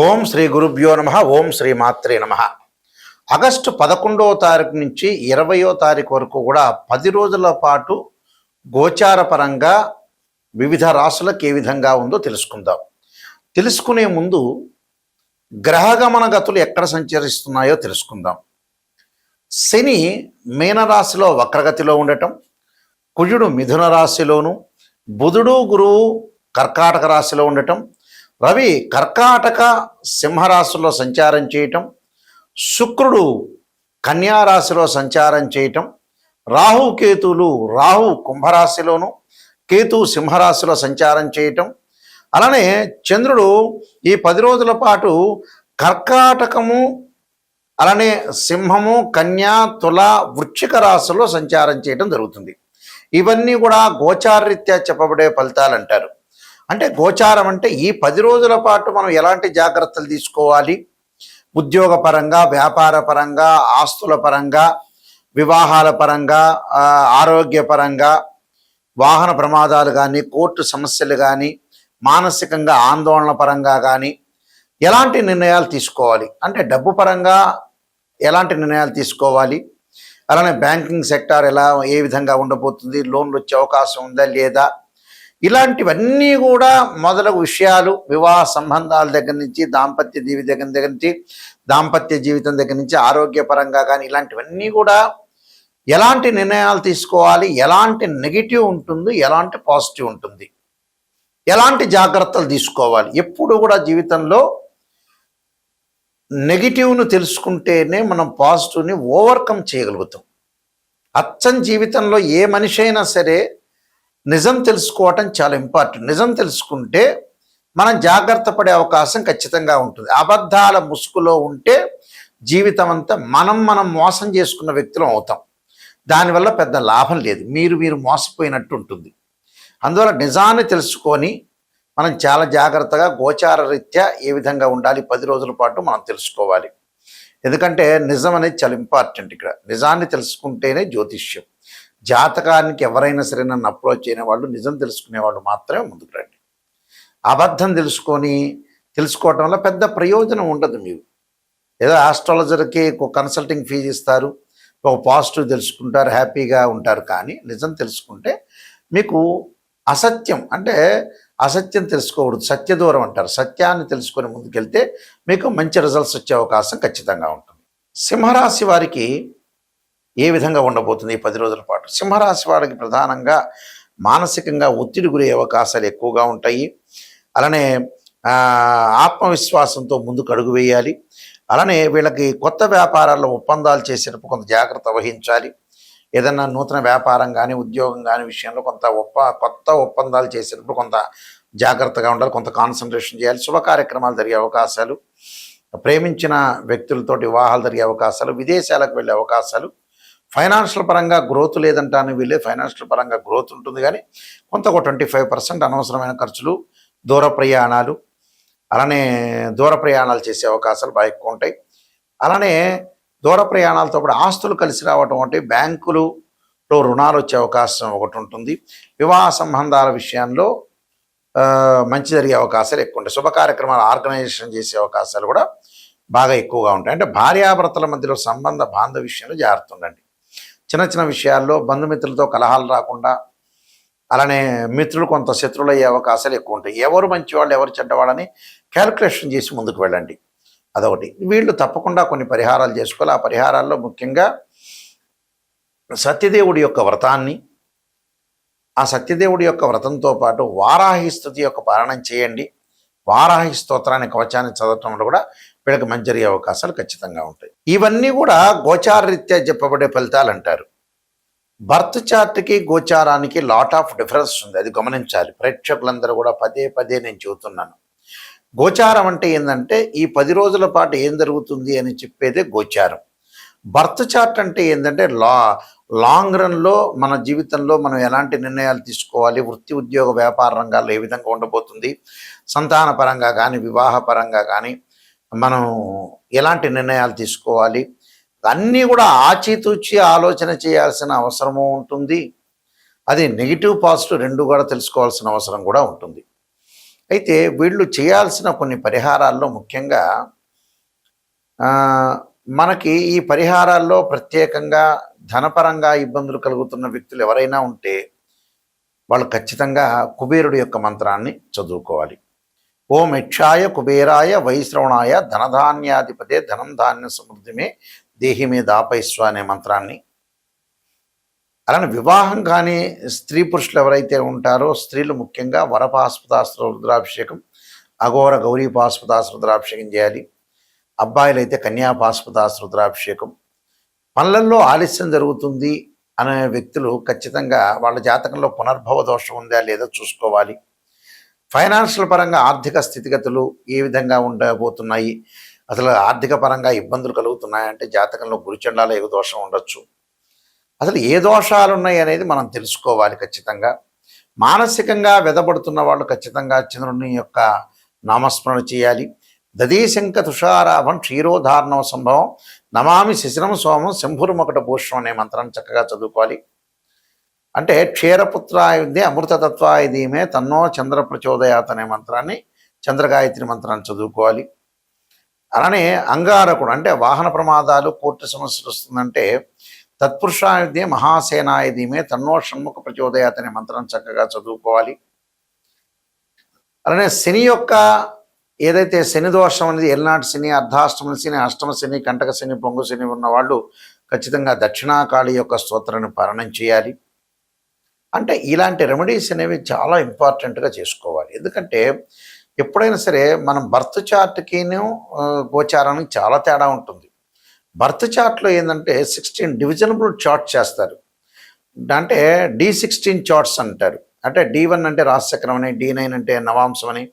ఓం శ్రీ గురుభ్యో నమ. ఓం శ్రీ మాత్రే నమ. ఆగస్టు 11వ తారీఖు నుంచి 20వ తారీఖు వరకు కూడా 10 రోజుల పాటు గోచార పరంగా వివిధ రాశులకు ఏ విధంగా ఉందో తెలుసుకుందాం. తెలుసుకునే ముందు గ్రహగమన గతులు ఎక్కడ సంచరిస్తున్నాయో తెలుసుకుందాం. శని మీనరాశిలో వక్రగతిలో ఉండటం, కుజుడు మిథున రాశిలోను, బుధుడు గురువు కర్కాటక రాశిలో ఉండటం, రవి కర్కాటక సింహరాశిలో సంచారం చేయటం, శుక్రుడు కన్యారాశిలో సంచారం చేయటం, రాహు కుంభరాశిలోను, కేతు సింహరాశిలో సంచారం చేయటం, అలానే చంద్రుడు ఈ 10 రోజుల పాటు కర్కాటకము, అలానే సింహము, కన్యా, తుల, వృశ్చిక రాశిలో సంచారం చేయటం జరుగుతుంది. ఇవన్నీ కూడా గోచారరీత్యా చెప్పబడే ఫలితాలు అంటారు. అంటే గోచారం అంటే ఈ 10 రోజుల పాటు మనం ఎలాంటి జాగ్రత్తలు తీసుకోవాలి, ఉద్యోగ పరంగా, వ్యాపార పరంగా, ఆస్తుల పరంగా, వివాహాల పరంగా, ఆరోగ్యపరంగా, వాహన ప్రమాదాలు కానీ, కోర్టు సమస్యలు కానీ, మానసికంగా ఆందోళన పరంగా కానీ ఎలాంటి నిర్ణయాలు తీసుకోవాలి, అంటే డబ్బు పరంగా ఎలాంటి నిర్ణయాలు తీసుకోవాలి, అలానే బ్యాంకింగ్ సెక్టార్ ఏ విధంగా ఉండబోతుంది, లోన్లు వచ్చే అవకాశం ఉందా లేదా, ఇలాంటివన్నీ కూడా మొదలగు విషయాలు, వివాహ సంబంధాల దగ్గర నుంచి, దాంపత్య జీవితం దగ్గర నుంచి ఆరోగ్యపరంగా కానీ ఇలాంటివన్నీ కూడా ఎలాంటి నిర్ణయాలు తీసుకోవాలి, ఎలాంటి నెగిటివ్ ఉంటుంది, ఎలాంటి పాజిటివ్ ఉంటుంది, ఎలాంటి జాగ్రత్తలు తీసుకోవాలి. ఎప్పుడు కూడా జీవితంలో నెగిటివ్ను తెలుసుకుంటేనే మనం పాజిటివ్ని ఓవర్కమ్ చేయగలుగుతాం. అచ్చం జీవితంలో ఏ మనిషి అయినా సరే నిజం తెలుసుకోవటం చాలా ఇంపార్టెంట్. నిజం తెలుసుకుంటే మనం జాగ్రత్త పడే అవకాశం ఖచ్చితంగా ఉంటుంది. అబద్ధాల ముసుగులో ఉంటే జీవితం అంతా మనం మోసం చేసుకున్న వ్యక్తులం అవుతాం. దానివల్ల పెద్ద లాభం లేదు, మీరు మోసపోయినట్టు ఉంటుంది. అందువల్ల నిజాన్ని తెలుసుకొని మనం చాలా జాగ్రత్తగా గోచార రీత్యా ఏ విధంగా ఉండాలి 10 రోజుల పాటు మనం తెలుసుకోవాలి. ఎందుకంటే నిజం అనేది చాలా ఇంపార్టెంట్. ఇక్కడ నిజాన్ని తెలుసుకుంటేనే జ్యోతిష్యం. జాతకానికి ఎవరైనా సరే నన్ను అప్రోచ్ అయిన వాళ్ళు, నిజం తెలుసుకునేవాళ్ళు మాత్రమే ముందుకు రండి. అబద్ధం తెలుసుకోవటం వల్ల పెద్ద ప్రయోజనం ఉండదు. మీరు ఏదో ఆస్ట్రాలజర్కి ఒక కన్సల్టింగ్ ఫీజు ఇస్తారు, ఒక పాజిటివ్ తెలుసుకుంటారు, హ్యాపీగా ఉంటారు. కానీ నిజం తెలుసుకుంటే మీకు అసత్యం తెలుసుకోకూడదు, సత్యదూరం అంటారు. సత్యాన్ని తెలుసుకొని ముందుకెళ్తే మీకు మంచి రిజల్ట్స్ వచ్చే అవకాశం ఖచ్చితంగా ఉంటుంది. సింహరాశి వారికి ఏ విధంగా ఉండబోతుంది ఈ 10 రోజుల పాటు? సింహరాశి వారికి ప్రధానంగా మానసికంగా ఒత్తిడి గురయ్యే అవకాశాలు ఎక్కువగా ఉంటాయి. అలానే ఆత్మవిశ్వాసంతో ముందుకు అడుగు వేయాలి. అలానే వీళ్ళకి కొత్త వ్యాపారాల్లో ఒప్పందాలు చేసేటప్పుడు కొంత జాగ్రత్త వహించాలి. ఏదన్నా నూతన వ్యాపారం కానీ, ఉద్యోగం కానీ విషయంలో కొత్త ఒప్పందాలు చేసేటప్పుడు కొంత జాగ్రత్తగా ఉండాలి, కొంత కాన్సన్ట్రేషన్ చేయాలి. శుభ కార్యక్రమాలు జరిగే అవకాశాలు, ప్రేమించిన వ్యక్తులతోటి వివాహాలు జరిగే అవకాశాలు, విదేశాలకు వెళ్ళే అవకాశాలు, ఫైనాన్షియల్ పరంగా గ్రోత్ లేదంటాను వీళ్ళే, ఫైనాన్షియల్ పరంగా గ్రోత్ ఉంటుంది. కానీ కొంత ఒక 25% అనవసరమైన ఖర్చులు, దూర ప్రయాణాలు చేసే అవకాశాలు బాగా ఎక్కువ ఉంటాయి. అలానే దూర ప్రయాణాలతో పాటు ఆస్తులు కలిసి రావటం అంటే బ్యాంకులలో రుణాలు వచ్చే అవకాశం ఒకటి ఉంటుంది. వివాహ సంబంధాల విషయంలో మంచి జరిగే అవకాశాలు ఎక్కువ ఉంటాయి. శుభ కార్యక్రమాలు ఆర్గనైజేషన్ చేసే అవకాశాలు కూడా బాగా ఎక్కువగా ఉంటాయి. అంటే భార్యాభర్తల మధ్యలో బాంధవ్య విషయంలో జాగ్రత్త ఉండండి. చిన్న విషయాల్లో బంధుమిత్రులతో కలహాలు రాకుండా, అలానే మిత్రులు కొంత శత్రువులు అయ్యే అవకాశాలు ఎక్కువ ఉంటాయి. ఎవరు మంచివాళ్ళు, ఎవరు చెడ్డవాళ్ళని క్యాలిక్యులేషన్ చేసి ముందుకు వెళ్ళండి. అదొకటి. వీళ్ళు తప్పకుండా కొన్ని పరిహారాలు చేసుకోవాలి. ఆ పరిహారాల్లో ముఖ్యంగా సత్యదేవుడి యొక్క వ్రతాన్ని, ఆ సత్యదేవుడి యొక్క వ్రతంతో పాటు వారాహి స్తుతి యొక్క పారాయణం చేయండి. వారాహి స్తోత్రాన్ని, కవచాన్ని చదవటం వల్ల కూడా వీళ్ళకి మంచి జరిగే అవకాశాలు ఖచ్చితంగా ఉంటాయి. ఇవన్నీ కూడా గోచారరీత్యా చెప్పబడే ఫలితాలు అంటారు. బర్త్ చార్ట్కి గోచారానికి లాట్ ఆఫ్ డిఫరెన్స్ ఉంది, అది గమనించాలి. ప్రేక్షకులందరూ కూడా పదే నేను చెబుతున్నాను. గోచారం అంటే ఏంటంటే ఈ 10 రోజుల పాటు ఏం జరుగుతుంది అని చెప్పేదే గోచారం. బర్త్ చార్ట్ అంటే ఏంటంటే లాంగ్ రన్లో మన జీవితంలో మనం ఎలాంటి నిర్ణయాలు తీసుకోవాలి, వృత్తి ఉద్యోగ వ్యాపార రంగాల్లో ఏ విధంగా ఉండబోతుంది, సంతాన పరంగా కానీ, వివాహ పరంగా కానీ మనం ఎలాంటి నిర్ణయాలు తీసుకోవాలి, అన్నీ కూడా ఆచితూచి ఆలోచన చేయాల్సిన అవసరము ఉంటుంది. అది నెగిటివ్ పాజిటివ్ రెండు కూడా తెలుసుకోవాల్సిన అవసరం కూడా ఉంటుంది. అయితే వీళ్ళు చేయాల్సిన కొన్ని పరిహారాల్లో ముఖ్యంగా ఆ, మనకి ఈ పరిహారాల్లో ప్రత్యేకంగా ధనపరంగా ఇబ్బందులు కలుగుతున్న వ్యక్తులు ఎవరైనా ఉంటే వాళ్ళు ఖచ్చితంగా కుబేరుడి యొక్క మంత్రాన్ని చదువుకోవాలి. ఓం యక్షాయ కుబేరాయ వైశ్రవణాయ ధనధాన్యాధిపతే ధనం ధాన్య సమృద్ధిమే దేహి మీద ఆపైస్వ అనే మంత్రాన్ని, అలానే వివాహం కానీ స్త్రీ పురుషులు ఎవరైతే ఉంటారో స్త్రీలు ముఖ్యంగా వరపాస్పదాస్త్ర రుద్రాభిషేకం, అఘోర గౌరీ పాస్పదాస్త్ర రుద్రాభిషేకం చేయాలి. అబ్బాయిలైతే కన్యాపాస్పదాస్త్ర రుద్రాభిషేకం. పనులల్లో ఆలస్యం జరుగుతుంది అనే వ్యక్తులు ఖచ్చితంగా వాళ్ళ జాతకంలో పునర్భవ దోషం ఉందా లేదో చూసుకోవాలి. ఫైనాన్షియల్ పరంగా ఆర్థిక స్థితిగతులు ఏ విధంగా ఉండబోతున్నాయి, అసలు ఆర్థిక పరంగా ఇబ్బందులు కలుగుతున్నాయంటే జాతకంలో గురుచండాల యుగ దోషం ఉండొచ్చు. అసలు ఏ దోషాలు ఉన్నాయి అనేది మనం తెలుసుకోవాలి ఖచ్చితంగా. మానసికంగా వెదపడుతున్న వాళ్ళు ఖచ్చితంగా చంద్రుని యొక్క నామస్మరణ చేయాలి. దదీశంక తుషారాభం క్షీరోధారణం సంభవం నమామి శిశిరం సోమం శంభురుమకట భూషణం అనే మంత్రాన్ని చక్కగా చదువుకోవాలి. అంటే క్షీరపుత్రాయుధే అమృతతత్వాయ ధీమే తన్నో చంద్ర ప్రచోదయాత్ అనే మంత్రాన్ని, చంద్రగాయత్రి మంత్రాన్ని చదువుకోవాలి. అలానే అంగారకుడు అంటే వాహన ప్రమాదాలు, కోర్టు సమస్యలు వస్తుందంటే తత్పురుషాయుధే మహాసేనాయ ధీమే తన్నో షణ్ముఖ ప్రచోదయాత్ అనే మంత్రాన్ని చక్కగా చదువుకోవాలి. అలానే శని యొక్క ఏదైతే శని దోషం అనేది ఎల్నాటి శని, అర్ధాష్టమ శని, అష్టమ శని, కంటక శని, పొంగు శని ఉన్నవాళ్ళు ఖచ్చితంగా దక్షిణాకాళి యొక్క స్తోత్రాన్ని పారాయణం చేయాలి. అంటే ఇలాంటి రెమెడీస్ అనేవి చాలా ఇంపార్టెంట్గా చేసుకోవాలి. ఎందుకంటే ఎప్పుడైనా సరే మనం బర్త్ చార్ట్కిను గోచారానికి చాలా తేడా ఉంటుంది. బర్త్ చార్ట్లో ఏంటంటే 16 డివిజనబుల్ చార్ట్ చేస్తారు. అంటే D16 చార్ట్స్ అంటారు. అంటే D1 అంటే రాశిచక్రం అని, D9 అంటే నవాంశం అని,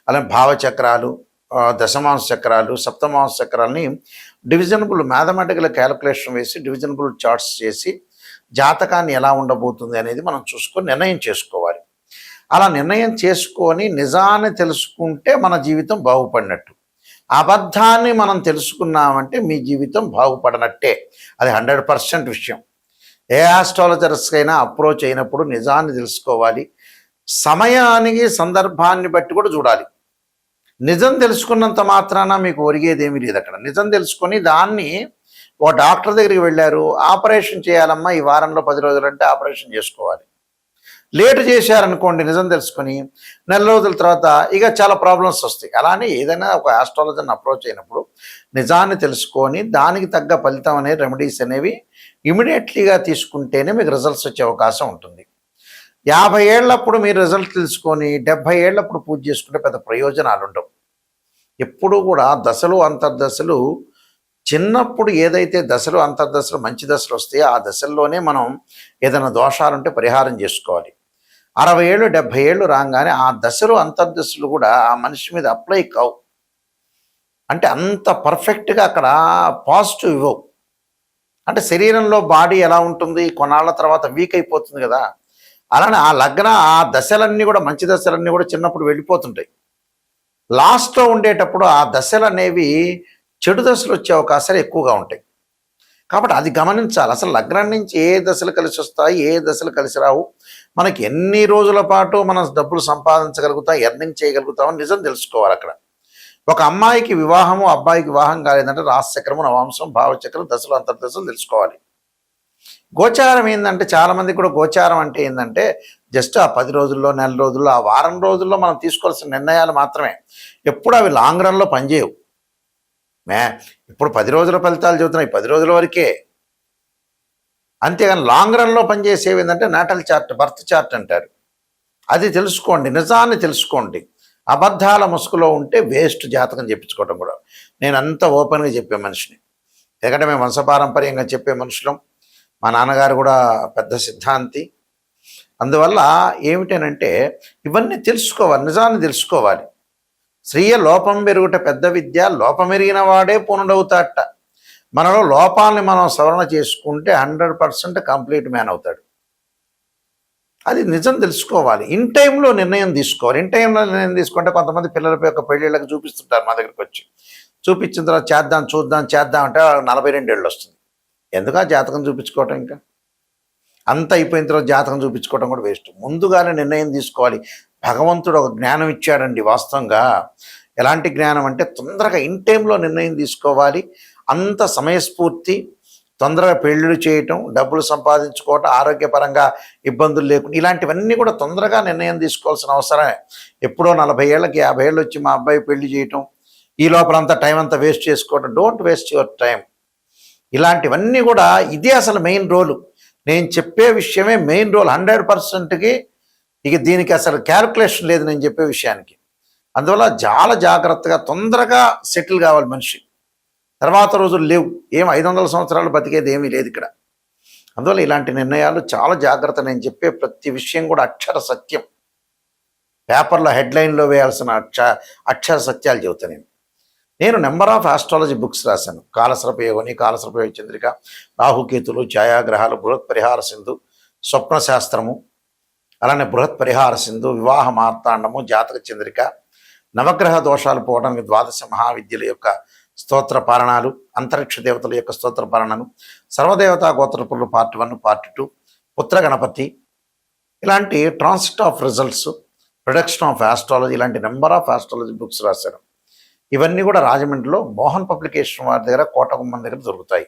అలాగే భావచక్రాలు, దశమాంశ చక్రాలు, సప్తమాంశ చక్రాలని డివిజనబుల్ మ్యాథమెటికల్ క్యాలిక్యులేషన్ వేసి డివిజనబుల్ చార్ట్స్ చేసి జాతకాన్ని ఎలా ఉండబోతుంది అనేది మనం చూసుకొని నిర్ణయం చేసుకోవాలి. అలా నిర్ణయం చేసుకొని నిజాన్ని తెలుసుకుంటే మన జీవితం బాగుపడినట్టు. అబద్ధాన్ని మనం తెలుసుకున్నామంటే మీ జీవితం బాగుపడనట్టే. అది 100% విషయం. ఏ ఆస్ట్రాలజర్స్కైనా అప్రోచ్ అయినప్పుడు నిజాన్ని తెలుసుకోవాలి. సమయానికి సందర్భాన్ని బట్టి కూడా చూడాలి. నిజం తెలుసుకున్నంత మాత్రాన మీకు ఒరిగేదేమీ లేదు. అక్కడ నిజం తెలుసుకొని దాన్ని ఓ డాక్టర్ దగ్గరికి వెళ్ళారు, ఆపరేషన్ చేయాలమ్మా ఈ వారంలో 10 రోజులంటే ఆపరేషన్ చేసుకోవాలి. లేటు చేశారనుకోండి నిజం తెలుసుకొని, నెల రోజుల తర్వాత ఇక చాలా ప్రాబ్లమ్స్ వస్తాయి. అలానే ఏదైనా ఒక ఆస్ట్రాలజర్ని అప్రోచ్ అయినప్పుడు నిజాన్ని తెలుసుకొని దానికి తగ్గ ఫలితం అనే రెమెడీస్ అనేవి ఇమీడియట్లీగా తీసుకుంటేనే మీకు రిజల్ట్స్ వచ్చే అవకాశం ఉంటుంది. 50 ఏళ్ళప్పుడు మీరు రిజల్ట్ తెలుసుకొని 70 ఏళ్ళప్పుడు పూజ చేసుకుంటే పెద్ద ప్రయోజనాలు ఉండవు. ఎప్పుడూ కూడా దశలు అంతర్దశలు చిన్నప్పుడు ఏదైతే దశలు అంతర్దశలు మంచి దశలు వస్తాయో ఆ దశల్లోనే మనం ఏదైనా దోషాలుంటే పరిహారం చేసుకోవాలి. 60 ఏళ్ళు 70 ఏళ్ళు రాగానే ఆ దశలు అంతర్దశలు కూడా ఆ మనిషి మీద అప్లై కావు. అంటే అంత పర్ఫెక్ట్గా అక్కడ పాజిటివ్ ఇవ్వవు. అంటే శరీరంలో బాడీ ఎలా ఉంటుంది, కొన్నాళ్ళ తర్వాత వీక్ అయిపోతుంది కదా. అలానే ఆ దశలన్నీ కూడా మంచి దశలన్నీ కూడా చిన్నప్పుడు వెళ్ళిపోతుంటాయి. లాస్ట్లో ఉండేటప్పుడు ఆ దశలు అనేవి చెడు దశలు వచ్చే అవకాశాలు ఎక్కువగా ఉంటాయి. కాబట్టి అది గమనించాలి. అసలు లగ్నం నుంచి ఏ దశలు కలిసి వస్తాయి, ఏ దశలు కలిసి రావు, మనకి ఎన్ని రోజుల పాటు మనం డబ్బులు సంపాదించగలుగుతాం, ఎర్నింగ్ చేయగలుగుతామని నిజం తెలుసుకోవాలి. అక్కడ ఒక అమ్మాయికి వివాహము, అబ్బాయికి వివాహం కాలేదంటే రాశిచక్రము, నవాంశం, భావచక్రం, దశలు అంతర్దశలు తెలుసుకోవాలి. గోచారం ఏంటంటే చాలామంది కూడా గోచారం అంటే ఏంటంటే జస్ట్ ఆ 10 రోజుల్లో, నెల రోజుల్లో, ఆ వారం రోజుల్లో మనం తీసుకోవాల్సిన నిర్ణయాలు మాత్రమే. ఎప్పుడు అవి లాంగ్ రన్లో పనిచేయవు. ఇప్పుడు 10 రోజుల ఫలితాలు చెబుతున్నాయి, 10 రోజుల వరకే. అంతేగాని లాంగ్ రన్లో పనిచేసేవి ఏంటంటే నాటల్ చార్ట్, బర్త్ చార్ట్ అంటారు. అది తెలుసుకోండి, నిజాన్ని తెలుసుకోండి. అబద్ధాల ముసుగులో ఉంటే వేస్ట్ జాతకం చెప్పించుకోవడం కూడా. నేను అంత ఓపెన్గా చెప్పే మనిషిని, ఎందుకంటే మేము వంశపారంపర్యంగా చెప్పే మనుషులం. మా నాన్నగారు కూడా పెద్ద సిద్ధాంతి. అందువల్ల ఏమిటనంటే ఇవన్నీ తెలుసుకోవాలి, నిజాన్ని తెలుసుకోవాలి. స్త్రీయ లోపం పెరుగుట పెద్ద విద్య, లోపమెరిగిన వాడే పూర్ణుడవుతాడట. మనలో లోపాలని మనం సవరణ చేసుకుంటే 100% కంప్లీట్ మ్యాన్ అవుతాడు. అది నిజం తెలుసుకోవాలి. ఇన్ టైంలో నిర్ణయం తీసుకోవాలి. ఇన్ టైంలో నిర్ణయం తీసుకుంటే కొంతమంది పిల్లల యొక్క పెళ్ళిళ్ళకి చూపిస్తుంటారు మా దగ్గరికి వచ్చి. చూపించిన తర్వాత చేద్దాం అంటే 42 ఏళ్ళు వస్తుంది. ఎందుకు ఆ జాతకం చూపించుకోవటం? ఇంకా అంత అయిపోయిన తర్వాత జాతకం చూపించుకోవటం కూడా వేస్ట్. ముందుగానే నిర్ణయం తీసుకోవాలి. భగవంతుడు ఒక జ్ఞానం ఇచ్చాడండి వాస్తవంగా. ఎలాంటి జ్ఞానం అంటే తొందరగా ఇన్ టైంలో నిర్ణయం తీసుకోవాలి, అంత సమయస్ఫూర్తి, తొందరగా పెళ్ళిళ్ళు చేయటం, డబ్బులు సంపాదించుకోవటం, ఆరోగ్యపరంగా ఇబ్బందులు లేకుండా ఇలాంటివన్నీ కూడా తొందరగా నిర్ణయం తీసుకోవాల్సిన అవసరమే. ఎప్పుడో 40 ఏళ్ళకి 50 ఏళ్ళు వచ్చి మా అబ్బాయి పెళ్లి చేయటం, ఈ లోపలంతా టైం అంతా వేస్ట్ చేసుకోవటం. Don't waste your time. ఇలాంటివన్నీ కూడా ఇదే అసలు మెయిన్ రోలు. నేను చెప్పే విషయమే మెయిన్ రోల్ 100%కి. ఇక దీనికి అసలు క్యాల్కులేషన్ లేదు నేను చెప్పే విషయానికి. అందువల్ల చాలా జాగ్రత్తగా తొందరగా సెటిల్ కావాలి మనిషి. తర్వాత రోజులు లేవు. 500 సంవత్సరాలు బతికేది ఏమీ లేదు ఇక్కడ. అందువల్ల ఇలాంటి నిర్ణయాలు చాలా జాగ్రత్త. నేను చెప్పే ప్రతి విషయం కూడా అక్షర సత్యం. పేపర్లో హెడ్లైన్లో వేయాల్సిన అక్షర సత్యాలు చెబుతాను. నేను నెంబర్ ఆఫ్ ఆస్ట్రాలజీ బుక్స్ రాశాను. కాలసర్ప యోగిని, కాలసర్ప యోగ చంద్రిక, రాహుకేతులు, ఛాయాగ్రహాలు, బృహత్ పరిహార సింధు, స్వప్న శాస్త్రము, అలానే బృహత్ పరిహార సింధు, వివాహ మార్తాండము, జాతక చంద్రిక, నవగ్రహ దోషాలు పోవడానికి 12 మహావిద్యల యొక్క స్తోత్ర పారణాలు, అంతరిక్ష దేవతల యొక్క స్తోత్ర పారణాలు, సర్వదేవతా గోత్రపులు పార్ట్ 1, పార్ట్ 2, పుత్ర గణపతి, ఇలాంటి transit of results, production of astrology, ఇలాంటి నెంబర్ ఆఫ్ ఆస్ట్రాలజీ బుక్స్ రాశాను. ఇవన్నీ కూడా రాజమండ్రిలో మోహన్ పబ్లికేషన్ వారి దగ్గర, కోటగుమ్మం దగ్గర దొరుకుతాయి.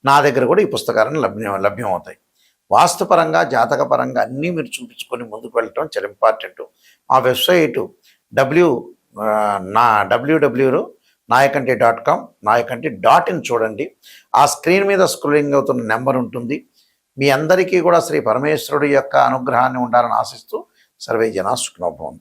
నా దగ్గర కూడా ఈ పుస్తకాలను లభ్యం అవుతాయి. వాస్తుపరంగా, జాతకపరంగా అన్నీ మీరు చూపించుకొని ముందుకు వెళ్ళటం చాలా ఇంపార్టెంట్. మా వెబ్సైట్ www.nayakanti.com, nayakanti.in చూడండి. ఆ స్క్రీన్ మీద స్క్రోలింగ్ అవుతున్న నెంబర్ ఉంటుంది. మీ అందరికీ కూడా శ్రీ పరమేశ్వరుడి యొక్క అనుగ్రహాన్ని ఉండాలని ఆశిస్తూ సర్వే జనా సుఖినో భవంతు.